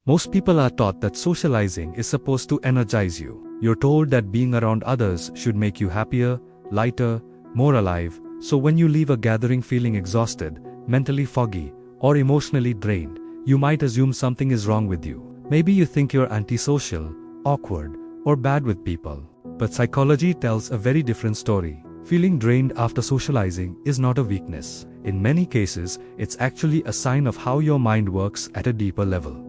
Most people are taught that socializing is supposed to energize you. You're told that being around others should make you happier, lighter, more alive, so when you leave a gathering feeling exhausted, mentally foggy, or emotionally drained, you might assume something is wrong with you. Maybe you think you're antisocial, awkward, or bad with people. But psychology tells a very different story. Feeling drained after socializing is not a weakness. In many cases, it's actually a sign of how your mind works at a deeper level.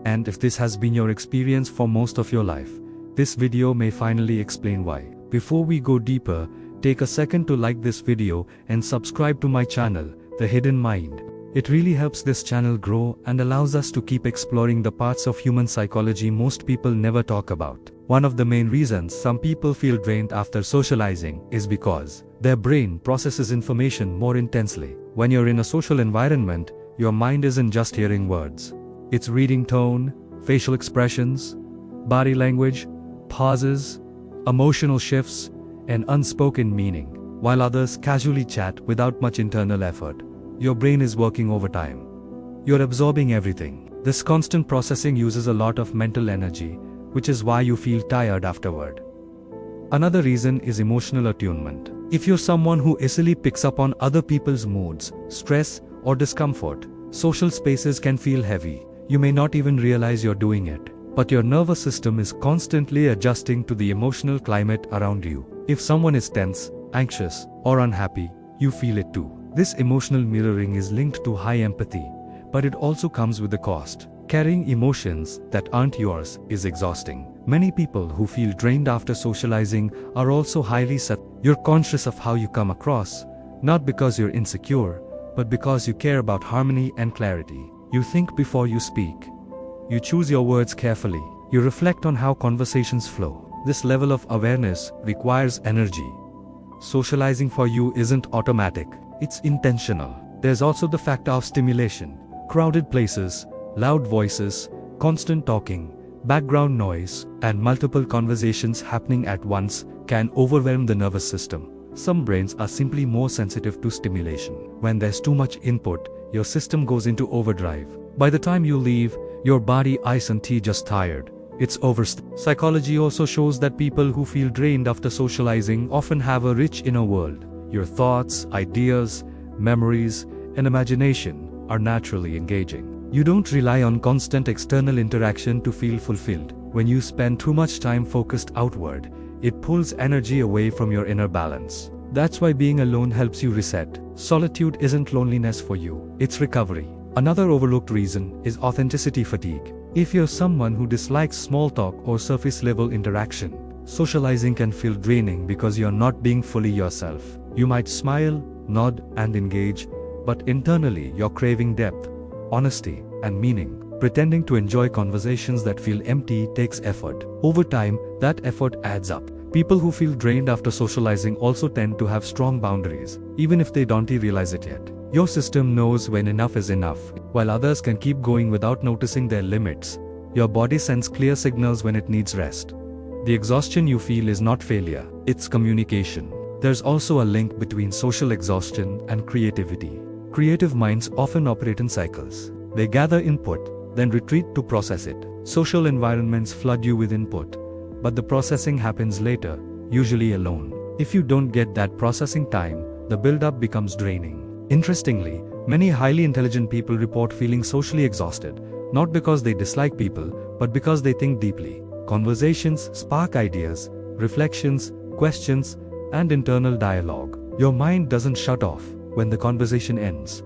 And if this has been your experience for most of your life, this video may finally explain why. Before we go deeper, take a second to like this video and subscribe to my channel, The Hidden Mind. It really helps this channel grow and allows us to keep exploring the parts of human psychology most people never talk about. One of the main reasons some people feel drained after socializing is because their brain processes information more intensely. When you're in a social environment, your mind isn't just hearing words. It's reading tone, facial expressions, body language, pauses, emotional shifts, and unspoken meaning. While others casually chat without much internal effort, your brain is working overtime. You're absorbing everything. This constant processing uses a lot of mental energy, which is why you feel tired afterward. Another reason is emotional attunement. If you're someone who easily picks up on other people's moods, stress, or discomfort, social spaces can feel heavy. You may not even realize you're doing it, but your nervous system is constantly adjusting to the emotional climate around you. If someone is tense, anxious, or unhappy, you feel it too. This emotional mirroring is linked to high empathy, but it also comes with a cost. Carrying emotions that aren't yours is exhausting. Many people who feel drained after socializing are also highly You're conscious of how you come across, not because you're insecure, but because you care about harmony and clarity. You think before you speak. You choose your words carefully. You reflect on how conversations flow. This level of awareness requires energy. Socializing for you isn't automatic, it's intentional. There's also the factor of stimulation. Crowded places, loud voices, constant talking, background noise, and multiple conversations happening at once can overwhelm the nervous system. Some brains are simply more sensitive to stimulation. When there's too much input, your system goes into overdrive. By the time you leave, your body isn't just tired. It's Psychology also shows that people who feel drained after socializing often have a rich inner world. Your thoughts, ideas, memories, and imagination are naturally engaging. You don't rely on constant external interaction to feel fulfilled. When you spend too much time focused outward, it pulls energy away from your inner balance. That's why being alone helps you reset. Solitude isn't loneliness for you, it's recovery. Another overlooked reason is authenticity fatigue. If you're someone who dislikes small talk or surface-level interaction, socializing can feel draining because you're not being fully yourself. You might smile, nod, and engage, but internally you're craving depth, honesty, and meaning. Pretending to enjoy conversations that feel empty takes effort. Over time, that effort adds up. People who feel drained after socializing also tend to have strong boundaries, even if they don't realize it yet. Your system knows when enough is enough. While others can keep going without noticing their limits, your body sends clear signals when it needs rest. The exhaustion you feel is not failure, it's communication. There's also a link between social exhaustion and creativity. Creative minds often operate in cycles. They gather input, then retreat to process it. Social environments flood you with input, but the processing happens later, usually alone. If you don't get that processing time, the build-up becomes draining. Interestingly, many highly intelligent people report feeling socially exhausted, not because they dislike people, but because they think deeply. Conversations spark ideas, reflections, questions, and internal dialogue. Your mind doesn't shut off when the conversation ends.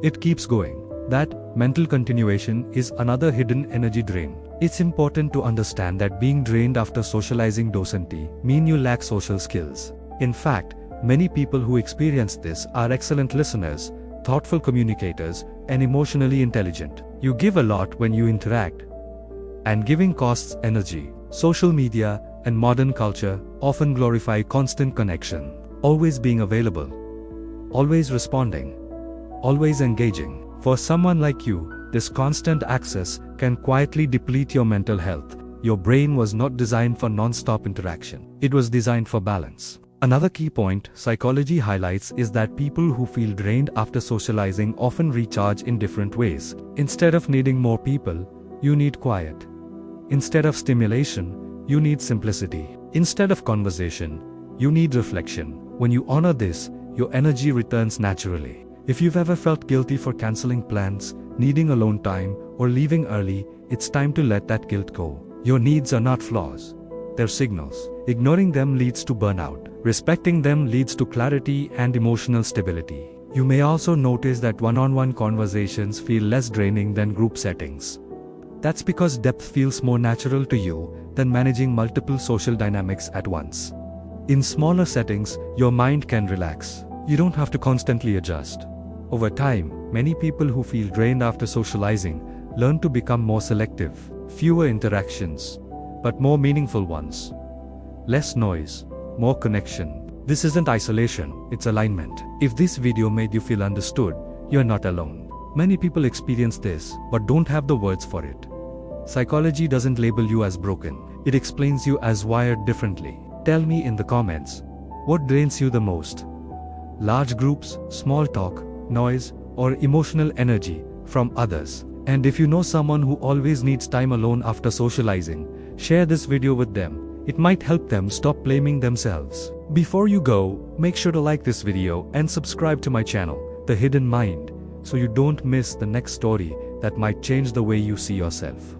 It keeps going. That mental continuation is another hidden energy drain. It's important to understand that being drained after socializing doesn't mean you lack social skills. In fact, many people who experience this are excellent listeners, thoughtful communicators, and emotionally intelligent. You give a lot when you interact, and giving costs energy. Social media and modern culture often glorify constant connection, always being available, always responding, always engaging. For someone like you, this constant access can quietly deplete your mental health. Your brain was not designed for non-stop interaction. It was designed for balance. Another key point psychology highlights is that people who feel drained after socializing often recharge in different ways. Instead of needing more people, you need quiet. Instead of stimulation, you need simplicity. Instead of conversation, you need reflection. When you honor this, your energy returns naturally. If you've ever felt guilty for canceling plans, needing alone time, or leaving early, it's time to let that guilt go. Your needs are not flaws. They're signals. Ignoring them leads to burnout. Respecting them leads to clarity and emotional stability. You may also notice that one-on-one conversations feel less draining than group settings. That's because depth feels more natural to you than managing multiple social dynamics at once. In smaller settings, your mind can relax. You don't have to constantly adjust. Over time, many people who feel drained after socializing learn to become more selective. Fewer interactions, but more meaningful ones. Less noise, more connection. This isn't isolation, it's alignment. If this video made you feel understood, you're not alone. Many people experience this, but don't have the words for it. Psychology doesn't label you as broken. It explains you as wired differently. Tell me in the comments, what drains you the most? Large groups, small talk, noise, or emotional energy from others. And if you know someone who always needs time alone after socializing, share this video with them. It might help them stop blaming themselves. Before you go, make sure to like this video and subscribe to my channel, The Hidden Mind, so you don't miss the next story that might change the way you see yourself.